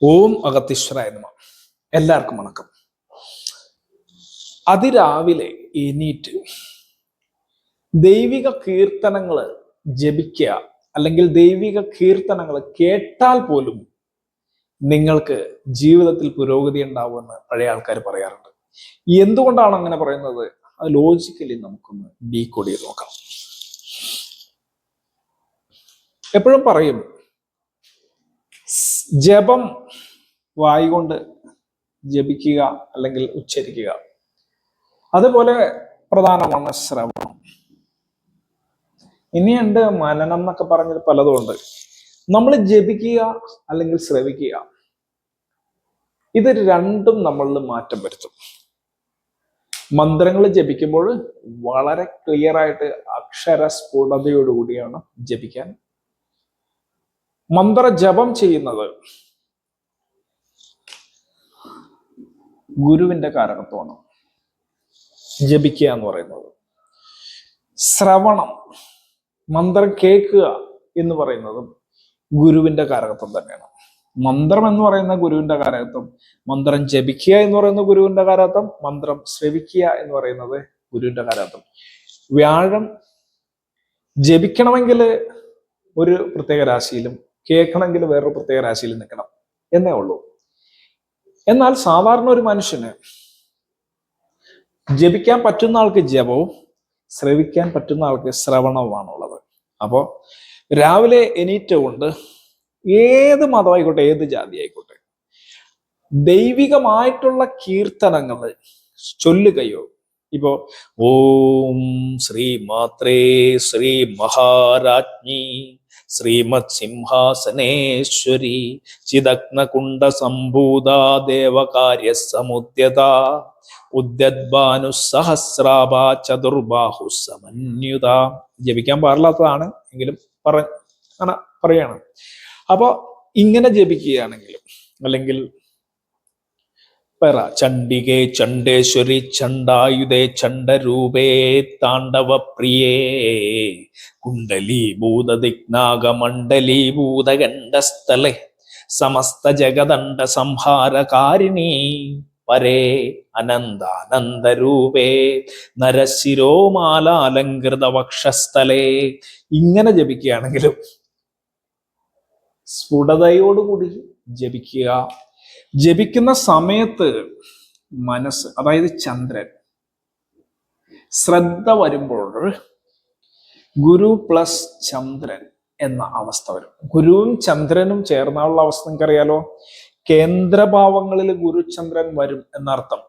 ഓം അഗത്തീശ്വരായ നമഃ. എല്ലാവർക്കും വണക്കം. അതിരാവിലെ എണീറ്റ് ദൈവിക കീർത്തനങ്ങൾ ജപിക്കുക, അല്ലെങ്കിൽ ദൈവിക കീർത്തനങ്ങൾ കേട്ടാൽ പോലും നിങ്ങൾക്ക് ജീവിതത്തിൽ പുരോഗതി ഉണ്ടാവുമെന്ന് പഴയ ആൾക്കാർ പറയാറുണ്ട്. എന്തുകൊണ്ടാണ് അങ്ങനെ പറയുന്നത്? അത് ലോജിക്കലി നമുക്കൊന്ന് ഡീകോഡ് ചെയ്ത് നോക്കാം. എപ്പോഴും പറയും, ജപം വായുകൊണ്ട് ജപിക്കുക അല്ലെങ്കിൽ ഉച്ചരിക്കുക. അതുപോലെ പ്രധാനമാണ് ശ്രവണം. ഇനിയുണ്ട് മനനം എന്നൊക്കെ പറഞ്ഞത് പലതും ഉണ്ട്. നമ്മൾ ജപിക്കുക അല്ലെങ്കിൽ ശ്രവിക്കുക, ഇത് രണ്ടും നമ്മളിൽ മാറ്റം വരുത്തും. മന്ത്രങ്ങൾ ജപിക്കുമ്പോൾ വളരെ ക്ലിയർ ആയിട്ട് അക്ഷരസ്ഫുടതയോടുകൂടിയാണ് ജപിക്കാൻ. മന്ത്രജപം ചെയ്യുന്നത് ഗുരുവിന്റെ കാരകത്വമാണ് ജപിക്കുക എന്ന് പറയുന്നത്. ശ്രവണം, മന്ത്രം കേൾക്കുക എന്ന് പറയുന്നതും ഗുരുവിന്റെ കാരകത്വം തന്നെയാണ്. മന്ത്രം എന്ന് പറയുന്ന ഗുരുവിന്റെ കാരകത്വം, മന്ത്രം ജപിക്കുക എന്ന് പറയുന്ന ഗുരുവിന്റെ കാരകത്വം, മന്ത്രം ശ്രവിക്കുക എന്ന് പറയുന്നത് ഗുരുവിന്റെ കാരകത്വം. വ്യാഴം ജപിക്കണമെങ്കിൽ ഒരു പ്രത്യേക രാശിയിലും കേൾക്കണമെങ്കിൽ വേറൊരു പ്രത്യേക രാശിയിലും നിൽക്കണം എന്നേ ഉള്ളൂ. എന്നാൽ സാധാരണ ഒരു മനുഷ്യന് ജപിക്കാൻ പറ്റുന്ന ആൾക്ക് ജപവും ശ്രവിക്കാൻ പറ്റുന്ന ആൾക്ക് ശ്രവണവുമാണുള്ളത്. അപ്പോൾ രാവിലെ എണീറ്റുകൊണ്ട് ഏത് മതമായിക്കോട്ടെ, ഏത് ജാതി ആയിക്കോട്ടെ, ദൈവികമായിട്ടുള്ള കീർത്തനങ്ങൾ ചൊല്ലുകയോ, ഇപ്പോ ഓം ശ്രീ മാത്രേ ശ്രീ മഹാരാജ്ഞി ശ്രീമത് സിംഹാസനേശ്വരി ചിദഗ്നകുണ്ഡ സംഭൂത ദേവകാര്യ സമുദ്യത ഉദ്യദ്ഭാനു സഹസ്രാഭ ചതുർബാഹു സമന്യുത. ജപിക്കാൻ പാടില്ലാത്തതാണ് എങ്കിലും പറയാണ്. അപ്പൊ ഇങ്ങനെ ജപിക്കുകയാണെങ്കിലും, അല്ലെങ്കിൽ ചണ്ഡികേ ചണ്ഡേശ്വരി ചണ്ഡായുധേ ചണ്ഡരൂപേ താണ്ഡവ പ്രിയേ കുണ്ടലീഭൂതദിഗ്നാഗമണ്ഡലീഭൂതഗണ്ഡസ്ഥലേ സമസ്ത ജഗദണ്ഡ സംഹാരകാരിണീ പരേ അനന്താനന്ദരൂപേ നരശിരോമാലാലങ്കൃത വക്ഷസ്ഥലേ. ഇങ്ങനെ ജപിക്കുകയാണെങ്കിലും സ്ഫുടതയോടുകൂടി ജപിക്കുക. ജപിക്കുന്ന സമയത്ത് മനസ്സ്, അതായത് ചന്ദ്രൻ, ശ്രദ്ധ വരുമ്പോൾ ഗുരു പ്ലസ് ചന്ദ്രൻ എന്ന അവസ്ഥ വരും. ഗുരുവും ചന്ദ്രനും ചേർന്നുള്ള അവസ്ഥ നിങ്ങൾക്കറിയാലോ. കേന്ദ്രഭാവങ്ങളിൽ ഗുരുചന്ദ്രൻ വരും എന്നർത്ഥം.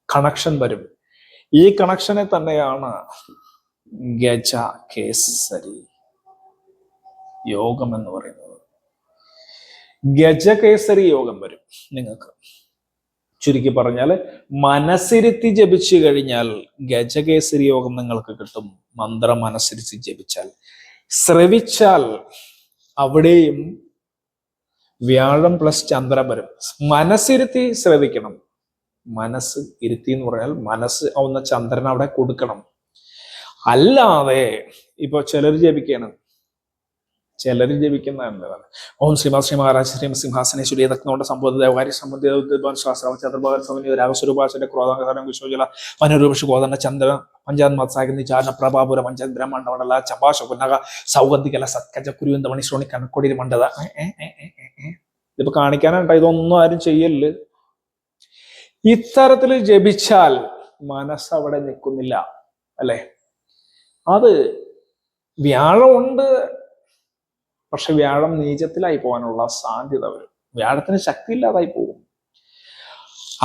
കണക്ഷൻ വരും. ഈ കണക്ഷനെ തന്നെയാണ് ഗജ കേസരി യോഗം എന്ന് പറയുന്നത്. ഗജകേസരി യോഗം വരും നിങ്ങൾക്ക്. ചുരുക്കി പറഞ്ഞാൽ മനസ്സിരുത്തി ജപിച്ചു കഴിഞ്ഞാൽ ഗജകേസരി യോഗം നിങ്ങൾക്ക് കിട്ടും. മന്ത്രം മനസ്സിരുത്തി ജപിച്ചാൽ. ശ്രവിച്ചാൽ അവിടെയും വ്യാഴം പ്ലസ് ചന്ദ്രൻ വരും. മനസ്സിരുത്തി ശ്രവിക്കണം. മനസ്സ് ഇരുത്തി എന്ന് പറഞ്ഞാൽ മനസ്സ് ആവുന്ന ചന്ദ്രൻ അവിടെ കൊടുക്കണം. അല്ലാതെ ഇപ്പൊ ചിലർ ജപിക്കുന്നതാണ് ഓം ശ്രീമാ ശ്രീ മഹാരാജ ശ്രീ സിംഹാസനേശ്വരി ദഗ്നോണ്ട സംബോധ ദേവകാര്യ സംബന്ധിത ശാസ്ത്ര ചതുർഭാഗ രാഘസ്വരൂപാശന്റെ ക്രോധാകരം വിശ്വജല മനോരൂപ ഗോദന ചന്ദ്ര പഞ്ചാത്മാസാഗി ചാരണ പ്രഭാപുര പഞ്ചന്ദ്ര മണ്ഡമണ്ഡല ചമ്പാശ പുന്നക സൗഗന്ധികല സത്കജ കുരുവിന്ത മണിശ്രോണി കണക്കൊടി മണ്ഡത. ഇതിപ്പോ കാണിക്കാനുണ്ട്. ഇതൊന്നും ആരും ചെയ്യല്. ഇത്തരത്തിൽ ജപിച്ചാൽ മനസ്സവിടെ നിൽക്കുന്നില്ല, അല്ലെ? അത് വ്യാഴമുണ്ട്, പക്ഷെ വ്യാഴം നീചത്തിലായി പോകാനുള്ള സാധ്യത വരും. വ്യാഴത്തിന് ശക്തി ഇല്ലാതായി പോകും.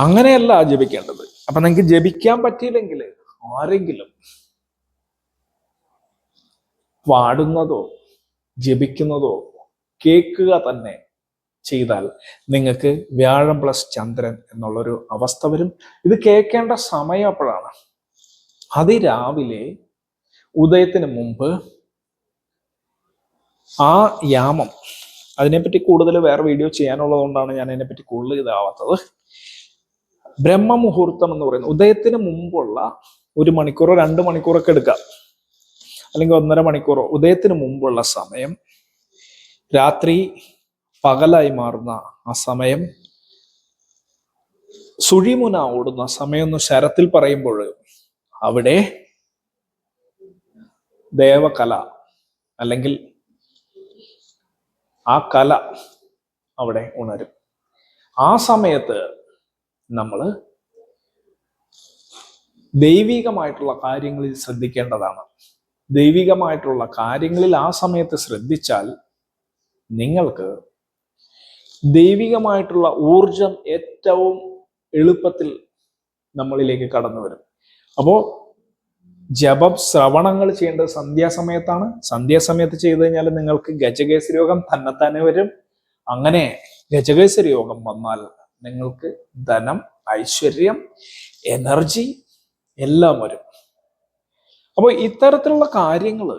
അങ്ങനെയല്ല ജപിക്കേണ്ടത്. അപ്പൊ നിങ്ങൾക്ക് ജപിക്കാൻ പറ്റിയില്ലെങ്കിൽ ആരെങ്കിലും പാടുന്നതോ ജപിക്കുന്നതോ കേൾക്കുക തന്നെ ചെയ്താൽ നിങ്ങൾക്ക് വ്യാഴം പ്ലസ് ചന്ദ്രൻ എന്നുള്ളൊരു അവസ്ഥ വരും. ഇത് കേൾക്കേണ്ട സമയം അപ്പോഴാണ്. അതിരാവിലെ ഉദയത്തിന് മുമ്പ് ആ യാമം. അതിനെപ്പറ്റി കൂടുതൽ വേറെ വീഡിയോ ചെയ്യാനുള്ളത് കൊണ്ടാണ് ഞാൻ അതിനെപ്പറ്റി കൂടുതൽ ഇതാവാത്തത്. ബ്രഹ്മമുഹൂർത്തം എന്ന് പറയുന്നത് ഉദയത്തിന് മുമ്പുള്ള 1 മണിക്കൂറോ 2 മണിക്കൂറൊക്കെ എടുക്കാം, അല്ലെങ്കിൽ 1.5 മണിക്കൂറോ ഉദയത്തിന് മുമ്പുള്ള സമയം രാത്രി പകലായി മാറുന്ന ആ സമയം, സുഴിമുന ഓടുന്ന സമയം എന്ന് ശരത്തിൽ പറയുമ്പോൾ അവിടെ ദേവകല അല്ലെങ്കിൽ ആ കല അവിടെ ഉണരും. ആ സമയത്ത് നമ്മൾ ദൈവികമായിട്ടുള്ള കാര്യങ്ങളിൽ ശ്രദ്ധിക്കേണ്ടതാണ്. ദൈവികമായിട്ടുള്ള കാര്യങ്ങളിൽ ആ സമയത്ത് ശ്രദ്ധിച്ചാൽ നിങ്ങൾക്ക് ദൈവികമായിട്ടുള്ള ഊർജം ഏറ്റവും എളുപ്പത്തിൽ നമ്മളിലേക്ക് കടന്നു വരും. അപ്പോൾ ജപം ശ്രവണങ്ങൾ ചെയ്യേണ്ടത് സന്ധ്യാസമയത്താണ്. സന്ധ്യാസമയത്ത് ചെയ്തു കഴിഞ്ഞാൽ നിങ്ങൾക്ക് ഗജകേസരി യോഗം തന്നെത്താനെ വരും. അങ്ങനെ ഗജകേസരി യോഗം വന്നാൽ നിങ്ങൾക്ക് ധനം, ഐശ്വര്യം, എനർജി എല്ലാം വരും. അപ്പോൾ ഇത്തരത്തിലുള്ള കാര്യങ്ങൾ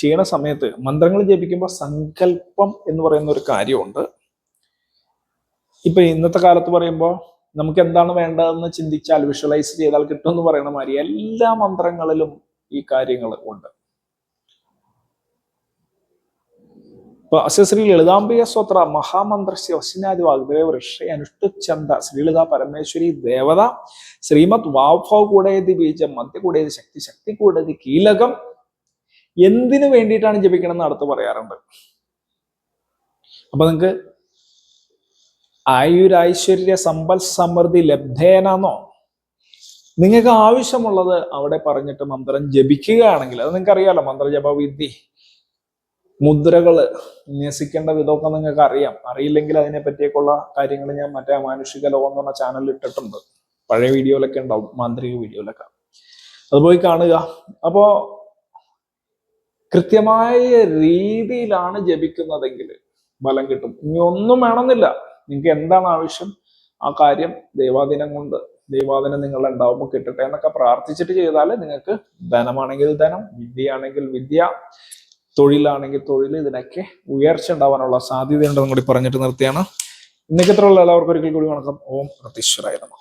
ചെയ്യണ സമയത്ത് മന്ത്രങ്ങൾ ജപിക്കുമ്പോൾ സങ്കല്പം എന്ന് പറയുന്ന ഒരു കാര്യമുണ്ട്. ഇപ്പൊ ഇന്നത്തെ കാലത്ത് പറയുമ്പോൾ നമുക്ക് എന്താണ് വേണ്ടതെന്ന് ചിന്തിച്ചാൽ, വിഷ്വലൈസ് ചെയ്താൽ കിട്ടുമെന്ന് പറയുന്ന മാതിരി എല്ലാ മന്ത്രങ്ങളിലും ഈ കാര്യങ്ങൾ ഉണ്ട്. ഇപ്പൊ ശ്രീ ലളിതാംബിക സ്തോത്ര മഹാമന്ത്രസ്യ വശനാദി വാഗ്ദേവ ഋഷി അനുഷ്ഠുച്ഛന്ത ശ്രീലളിത പരമേശ്വരി ദേവത ശ്രീമദ് വാഗ്ഭവ കൂടേതി ബീജം മധ്യ കൂടേതി ശക്തി ശക്തി കൂടേതി കീലകം എന്തിനു വേണ്ടിയിട്ടാണ് ജപിക്കണം എന്ന് അടുത്ത് പറയാറുണ്ട്. അപ്പൊ നിങ്ങൾക്ക് ആയുരാശ്വര്യ സമ്പൽ സമൃദ്ധി ലബ്ധേനാന്നോ നിങ്ങൾക്ക് ആവശ്യമുള്ളത് അവിടെ പറഞ്ഞിട്ട് മന്ത്രം ജപിക്കുകയാണെങ്കിൽ, അത് നിങ്ങൾക്ക് അറിയാലോ, മന്ത്രജപ വിധി, മുദ്രകള് വിന്യസിക്കേണ്ട വിധമൊക്കെ നിങ്ങൾക്ക് അറിയാം. അറിയില്ലെങ്കിൽ അതിനെ പറ്റിയൊക്കെയുള്ള കാര്യങ്ങൾ ഞാൻ മറ്റേ മാനുഷിക ലോകം എന്ന് പറഞ്ഞ ചാനലിൽ ഇട്ടിട്ടുണ്ട്. പഴയ വീഡിയോയിലൊക്കെ ഉണ്ടാവും, മാന്ത്രിക വീഡിയോയിലൊക്കെ, അത് പോയി കാണുക. അപ്പോ കൃത്യമായ രീതിയിലാണ് ജപിക്കുന്നതെങ്കിൽ ഫലം കിട്ടും. ഇനി ഒന്നും വേണമെന്നില്ല, നിങ്ങൾക്ക് എന്താണ് ആവശ്യം ആ കാര്യം ദൈവാധീനം കൊണ്ട്, ദൈവാധീനം നിങ്ങൾ ഉണ്ടാവുമ്പോൾ കിട്ടട്ടെ എന്നൊക്കെ പ്രാർത്ഥിച്ചിട്ട് ചെയ്താൽ നിങ്ങൾക്ക് ധനമാണെങ്കിൽ ധനം, വിദ്യയാണെങ്കിൽ വിദ്യ, തൊഴിലാണെങ്കിൽ തൊഴിൽ, ഇതിനൊക്കെ ഉയർച്ച ഉണ്ടാവാനുള്ള സാധ്യതയുണ്ടെന്നും കൂടി പറഞ്ഞിട്ട് നിർത്തിയാണ്. ഇന്നൊക്കെ എല്ലാവർക്കും ഒരിക്കൽ കൂടി വണക്കം. ഓം പ്രതീശ്വരായ നമഃ.